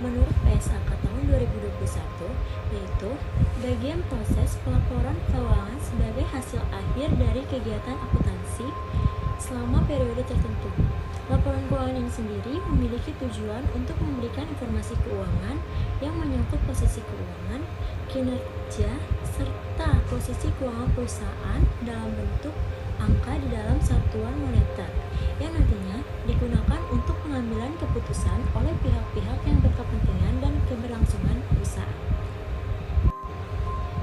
menurut PSAK tahun 2021, yaitu bagian proses pelaporan keuangan sebagai hasil akhir dari kegiatan akuntansi selama periode tertentu. Laporan keuangan ini sendiri memiliki tujuan untuk memberikan informasi keuangan yang menyangkut posisi keuangan, kinerja, serta posisi keuangan perusahaan dalam bentuk angka di dalam satuan moneter yang nantinya digunakan untuk pengambilan keputusan oleh pihak-pihak yang berkepentingan dan keberlangsungan perusahaan.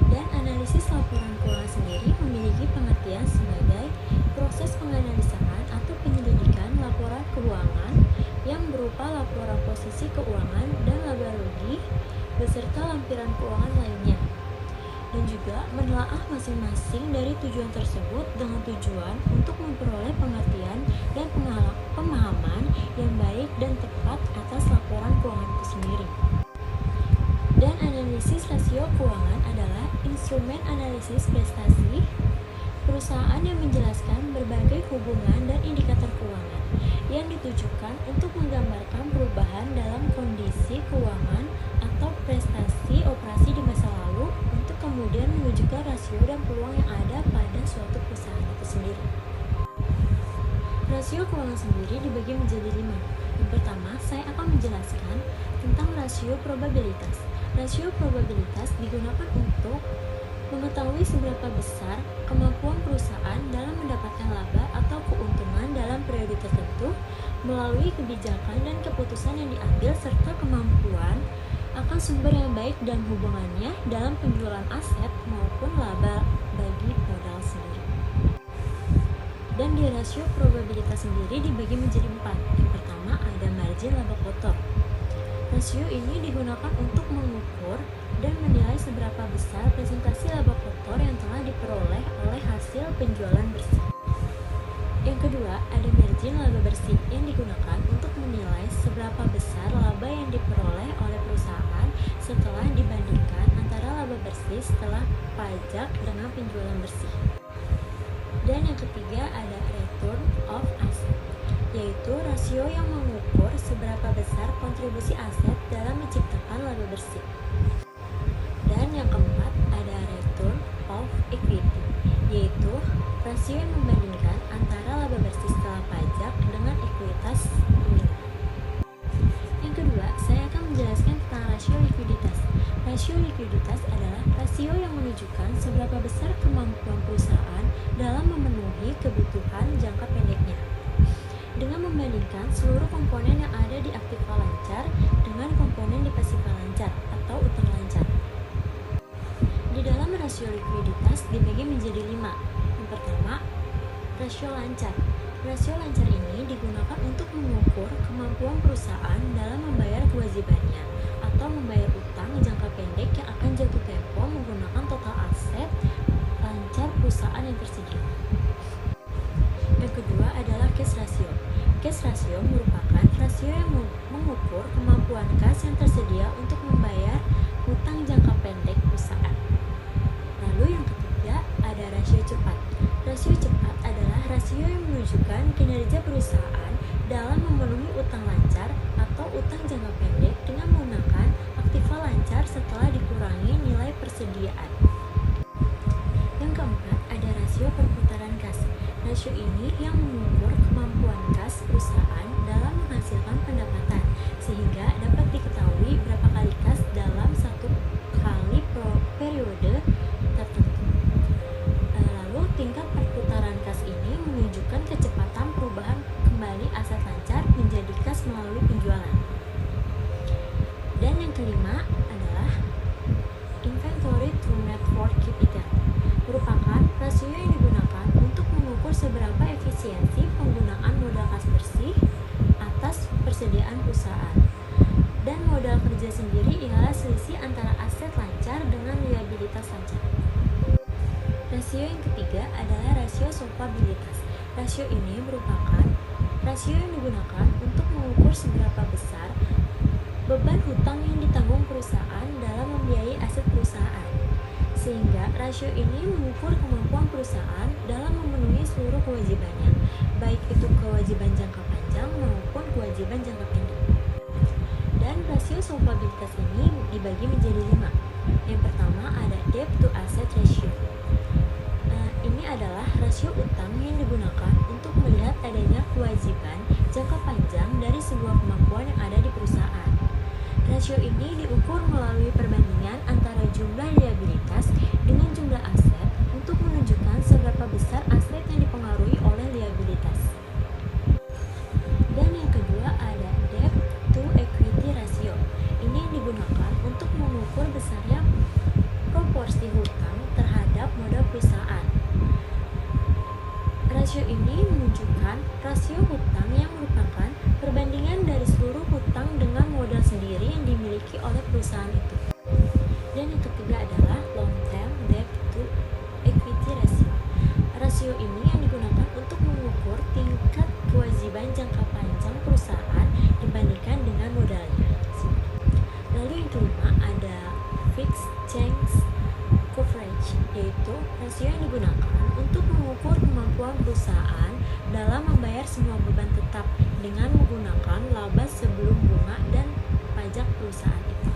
Dan analisis laporan keuangan sendiri memiliki pengertian sebagai proses penganalisaan atau penyelidikan laporan keuangan yang berupa laporan posisi keuangan dan laba rugi beserta lampiran keuangan lainnya, dan juga menelaah masing-masing dari tujuan tersebut dengan tujuan untuk memperoleh pengertian dan pemahaman yang baik dan tepat atas laporan keuangan itu sendiri. Dan analisis rasio keuangan adalah instrumen analisis prestasi perusahaan yang menjelaskan berbagai hubungan dan indikator keuangan yang ditujukan untuk menggambarkan perubahan dalam kondisi keuangan atau prestasi operasi di masa lalu untuk kemudian menunjukkan rasio dan peluang yang ada pada suatu perusahaan itu sendiri. Rasio keuangan sendiri dibagi menjadi 5. Yang pertama, saya akan menjelaskan tentang rasio probabilitas. Rasio probabilitas digunakan untuk mengetahui seberapa besar kemampuan perusahaan dalam mendapatkan laba atau keuntungan dalam periode tertentu melalui kebijakan dan keputusan yang diambil serta kemampuan akan sumber yang baik dan hubungannya dalam penjualan aset maupun laba bagi modal sendiri. Dan di rasio probabilitas sendiri dibagi menjadi 4. Yang pertama ada margin laba kotor. Rasio ini digunakan untuk mengukur dan menilai seberapa besar presentasi laba kotor yang telah diperoleh oleh hasil penjualan bersih. Yang kedua, ada margin laba bersih yang digunakan untuk menilai seberapa besar laba yang diperoleh oleh perusahaan setelah dibandingkan antara laba bersih setelah pajak dengan penjualan bersih. Dan yang ketiga ada return of asset, yaitu rasio yang mengukur seberapa besar kontribusi aset dalam menciptakan laba bersih. Dan yang keempat ada return of equity, yaitu rasio yang membandingkan antara laba bersih setelah pajak dengan ekuitas unit. Yang kedua, saya akan menjelaskan tentang rasio likuiditas. Rasio likuiditas adalah rasio yang menunjukkan seberapa besar kemampuan perusahaan dalam memenuhi kebutuhan jangka pendeknya, dengan membandingkan seluruh komponen yang ada di aktiva lancar dengan komponen di pasifa lancar atau utang lancar. Di dalam rasio likuiditas dibagi menjadi 5. Yang pertama, rasio lancar. Rasio lancar ini digunakan untuk mengukur kemampuan perusahaan dalam membayar kewajibannya atau membayar utang jangka pendek yang akan jatuh tempo menggunakan total aset lancar perusahaan yang tersedia. Yang kedua adalah cash ratio. Cash ratio merupakan rasio yang mengukur kemampuan kas yang tersedia untuk membayar hutang jangka pendek perusahaan. Lalu yang ketiga ada rasio cepat. Rasio cepat adalah rasio yang menunjukkan kinerja perusahaan dalam memenuhi utang lancar atau utang jangka pendek dengan menggunakan aktiva lancar setelah dikurangi nilai persediaan. Yang keempat ada rasio perputaran kas. Rasio ini yang mengukur kemampuan kas perusahaan dalam menghasilkan pendapatan sehingga dapat diketahui berapa kali kas dalam satu kali periode tertentu. Lalu tingkat perputaran kas ini menunjukkan kecepatan perubahan kembali aset lancar menjadi kas melalui penjualan. Dan yang kelima adalah inventory to net worth capital, merupakan rasio yang digunakan untuk mengukur seberapa efisiensi penggunaan modal kas bersih atas persediaan perusahaan. Dan modal kerja sendiri ialah selisih antara aset lancar dengan liabilitas lancar. Rasio yang ketiga adalah rasio solvabilitas. Rasio ini merupakan rasio yang digunakan untuk mengukur seberapa besar beban hutang yang ditanggung perusahaan dalam membiayai aset perusahaan. Sehingga rasio ini mengukur kemampuan perusahaan dalam memenuhi seluruh kewajibannya, baik itu kewajiban jangka panjang maupun kewajiban jangka pendek. Dan rasio solvabilitas ini dibagi menjadi 5. Yang pertama ada debt to asset ratio. Ini adalah rasio utang yang digunakan untuk melihat adanya kewajiban jangka panjang dari sebuah kemampuan yang ada di perusahaan. Rasio ini diukur melalui perbandingan antara jumlah liabilitas dengan jumlah aset untuk menunjukkan seberapa besar aset yang dipengaruhi oleh liabilitas. Dan yang kedua ada debt to equity ratio. Ini digunakan untuk mengukur besarnya proporsi hutang terhadap modal perusahaan. Rasio ini menunjukkan rasio hutang yang merupakan perbandingan dari seluruh hutang dengan modal sendiri yang dimiliki oleh perusahaan itu. Dan yang ketiga adalah long term debt to equity ratio. Rasio ini yang digunakan untuk mengukur tingkat kewajiban jangka panjang perusahaan dibandingkan dengan modalnya. Lalu yang kelima ada fixed charge coverage, yaitu rasio yang digunakan untuk mengukur kemampuan perusahaan dalam membayar semua beban tetap dengan menggunakan laba sebelum bunga dan pajak perusahaan itu.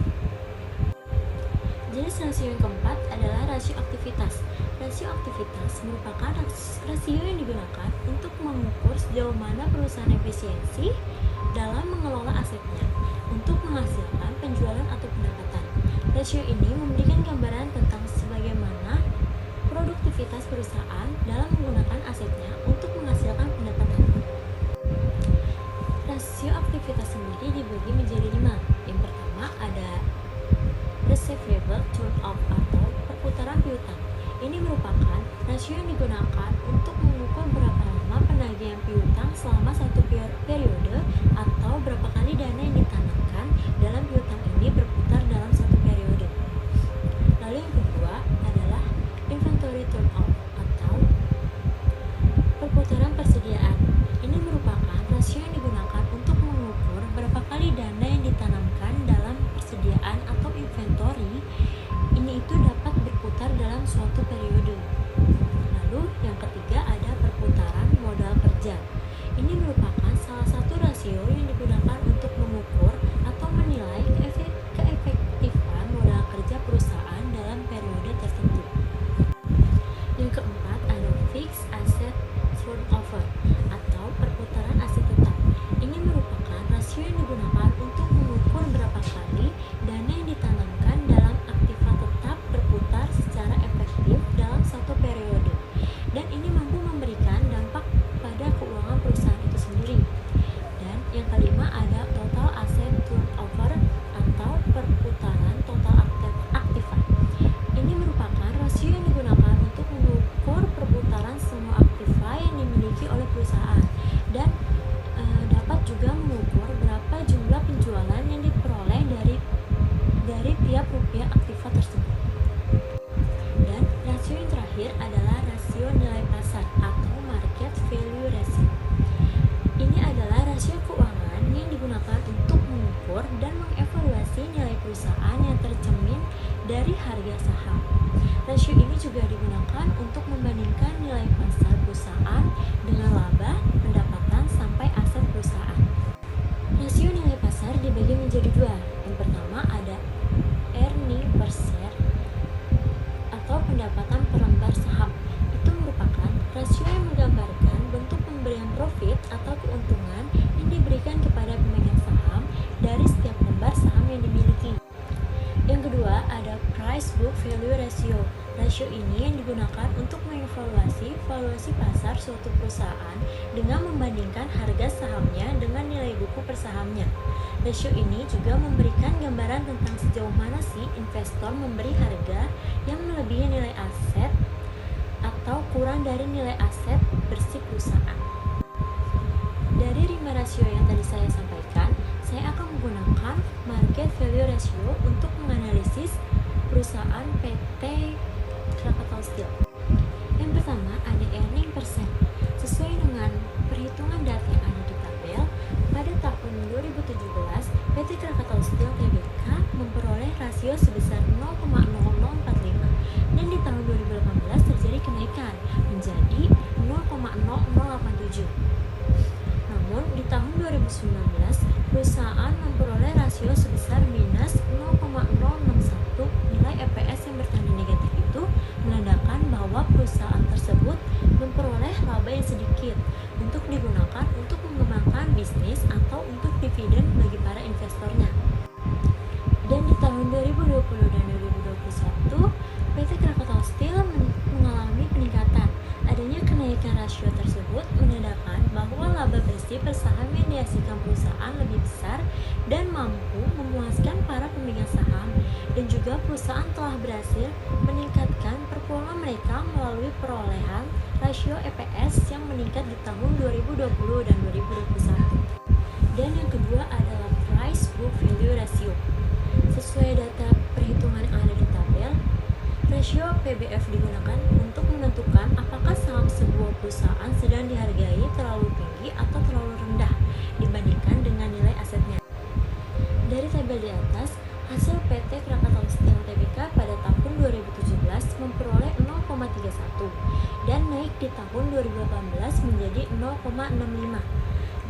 Jenis rasio yang keempat adalah rasio aktivitas. Rasio aktivitas merupakan rasio yang digunakan untuk mengukur sejauh mana perusahaan efisiensi dalam mengelola asetnya untuk menghasilkan penjualan atau pendapatan. Rasio ini memberikan gambaran tentang sebagaimana produktivitas perusahaan dalam menggunakan asetnya untuk menghasilkan pendapatan. Rasio aktivitas sendiri dibagi menjadi 5. Yang pertama ada receivable turnover atau perputaran piutang. Ini merupakan rasio yang digunakan untuk mengukur berapa lama penagihan piutang selama satu periode atau berapa kali dana yang ditanamkan dalam piutang ini berputar dalam satu periode. Lalu yang kedua adalah inventory turnover atau perputaran persediaan. Ini merupakan rasio yang digunakan untuk mengukur berapa kali dana yang ditanamkan dalam persediaan atau inventory ini itu dapat berputar dalam suatu periode. Lalu yang ketiga ada perputaran modal kerja. Ini merupakan salah satu rasio yang digunakan untuk mengukur atau menilai keefektifan modal kerja perusahaan dalam periode tertentu. Yang keempat ada fixed asset turnover atau perputaran aset tetap. Ini merupakan rasio yang digunakan untuk mengukur berapa kali dana yang ditanamkan dalam aktiva tetap berputar secara efektif dalam satu periode. Dan ini mampu memberikan dampak pada keuangan perusahaan itu sendiri. Dan yang kelima ada total asset turnover atau perputaran total aktiva. Ini merupakan rasio yang digunakan untuk mengukur perputaran semua aktiva yang dimiliki oleh perusahaan dan dapat juga mengukur berapa jumlah penjualan yang diperoleh dari tiap rupiah aktiva tersebut. Dan rasio yang terakhir adalah rasio nilai pasar atau market value ratio. Ini adalah rasio keuangan yang digunakan untuk mengukur dan mengevaluasi nilai perusahaan yang tercermin dari harga saham. Rasio ini juga digunakan untuk membandingkan nilai pasar perusahaan dengan laba, pendapatan, sampai aset perusahaan. Rasio nilai pasar dibagi menjadi 2. Yang pertama ada earning per share atau pendapatan per lembar saham. Itu merupakan rasio yang menggambarkan bentuk pemberian profit atau keuntungan yang diberikan kepada pemegang saham dari setiap lembar saham yang dimiliki. Yang kedua ada price book value ratio. Rasio ini yang digunakan untuk mengevaluasi valuasi pasar suatu perusahaan dengan membandingkan harga sahamnya dengan nilai buku per sahamnya. Rasio ini juga memberikan gambaran tentang sejauh mana sih investor memberi harga yang melebihi nilai aset atau kurang dari nilai aset bersih perusahaan. Dari 5 rasio yang tadi saya sampaikan, saya akan menggunakan market value ratio untuk menganalisis perusahaan PT Krakatau Steel. Yang pertama ada earning per share. Sesuai dengan perhitungan data yang ada di tabel, pada tahun 2017 PT Krakatau Steel Tbk memperoleh rasio sebesar 0,0045 dan di tahun 2018 terjadi kenaikan menjadi 0,0087. Namun di tahun 2019, perusahaan memperoleh rasio sebesar minus 0,061. Nilai EPS yang bertanda negatif itu menandakan bahwa perusahaan tersebut memperoleh laba yang sedikit untuk digunakan untuk mengembangkan bisnis atau untuk dividen bagi para investornya. Dan di tahun 2020 dan 2021, PT Krakatau Steel mengalami peningkatan. Adanya kenaikan rasio tersebut menandakan bahwa laba bersih per saham yang dihasilkan perusahaan lebih besar dan mampu memuaskan para pemegang saham, dan juga perusahaan telah berhasil meningkatkan performa mereka melalui perolehan rasio EPS yang meningkat di tahun 2020 dan 2021. Dan yang kedua adalah Price Book Value Ratio. Sesuai data perhitungan yang ada di tabel, rasio PBV digunakan untuk menentukan apakah saham sebuah perusahaan sedang dihargai terlalu tinggi atau terlalu rendah dibandingkan dengan nilai asetnya. Dari tabel di atas, hasil PT Krakatau Steel Tbk pada tahun 2017 memperoleh 0,31 dan naik di tahun 2018 menjadi 0,65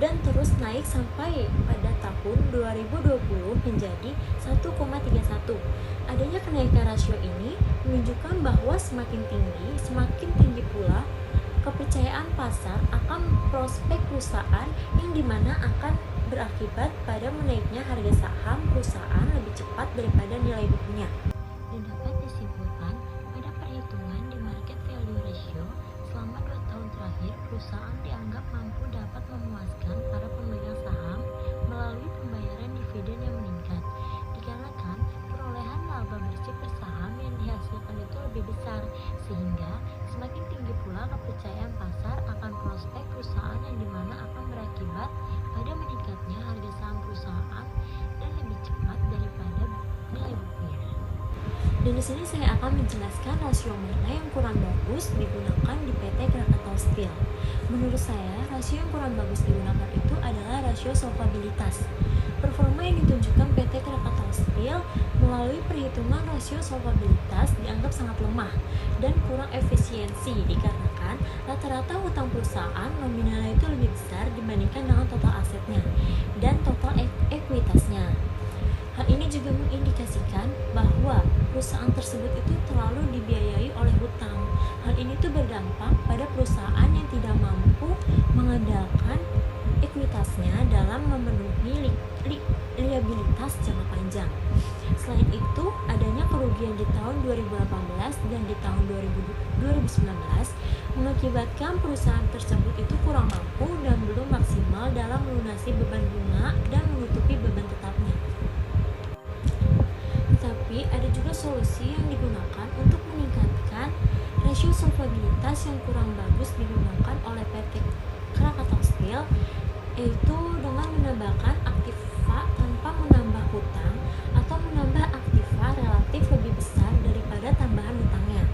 dan terus naik sampai pada tahun 2020 menjadi 1,31. Adanya kenaikan rasio ini menunjukkan bahwa semakin tinggi pula kepercayaan pasar akan prospek perusahaan yang dimana akan berakibat pada menaiknya harga saham perusahaan lebih cepat daripada nilai bukunya. Dan dapat disimpulkan pada perhitungan di market value ratio selama 2 tahun terakhir, perusahaan dianggap mampu dapat memuaskan para pemegang saham melalui pembayaran dividen yang meningkat, dikarenakan perolehan laba bersih per saham yang dihasilkan itu lebih besar, sehingga semakin tinggi pula kepercayaan pasar akan prospek perusahaan yang dimana akan berakibat pada meningkatnya harga saham perusahaan dan lebih cepat daripada nilai bukunya. Dan di sini saya akan menjelaskan rasio mana yang kurang bagus digunakan di PT Krakatau Steel. Menurut saya, rasio yang kurang bagus digunakan itu adalah rasio solvabilitas. Performa yang ditunjukkan PT Krakatau Steel melalui perhitungan rasio solvabilitas dianggap sangat lemah dan kurang efisiensi dikarenakan rata-rata hutang perusahaan nominalnya itu lebih besar dibandingkan dengan total asetnya dan total ekuitasnya. Hal ini juga mengindikasikan bahwa perusahaan tersebut itu terlalu dibiayai oleh hutang. Hal ini tuh berdampak pada perusahaan yang tidak mampu mengandalkan ekuitasnya dalam memenuhi liabilitas jangka panjang. Selain itu, adanya kerugian di tahun 2018 dan di tahun 2019 mengakibatkan perusahaan tersebut itu kurang mampu dan belum maksimal dalam melunasi beban bunga dan menutupi beban tetapnya. Tetapi ada juga solusi yang digunakan untuk meningkatkan rasio solvabilitas yang kurang bagus digunakan oleh PT Krakatau Steel, yaitu dengan menambahkan aktiva tanpa menambah hutang atau menambah aktiva relatif lebih besar daripada tambahan hutangnya,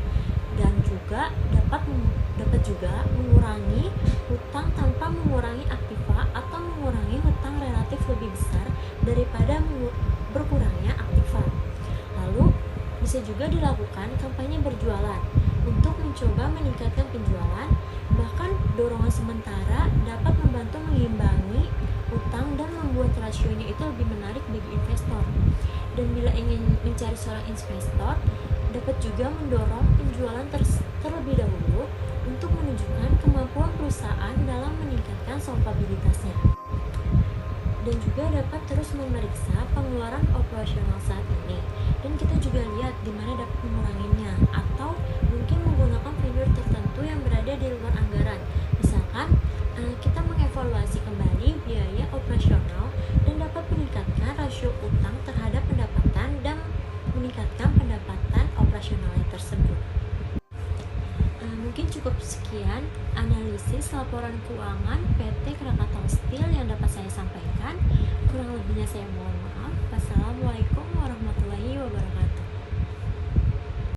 dan juga dapat juga mengurangi hutang tanpa mengurangi aktiva atau mengurangi hutang relatif lebih besar daripada berkurangnya aktiva. Lalu bisa juga dilakukan kampanye berjualan untuk mencoba meningkatkan penjualan. Bahkan dorongan sementara dapat membantu mengimbangi utang dan membuat rasionya itu lebih menarik bagi investor. Dan bila ingin mencari seorang investor, dapat juga mendorong penjualan terlebih dahulu untuk menunjukkan kemampuan perusahaan dalam meningkatkan solvabilitasnya. Dan juga dapat terus memeriksa pengeluaran operasional saat ini, dan kita juga lihat di mana dapat menguranginya atau mungkin menggunakan figur tertentu yang berada di luar anggaran. Misalkan kita mengevaluasi kembali biaya operasional dan dapat meningkatkan rasio utang terhadap pendapatan dan meningkatkan pendapatan operasionalnya tersebut. Mungkin cukup sekian analisis laporan keuangan PT Krakatau Steel yang dapat saya sampaikan. Kurang lebihnya saya mohon maaf. Wassalamualaikum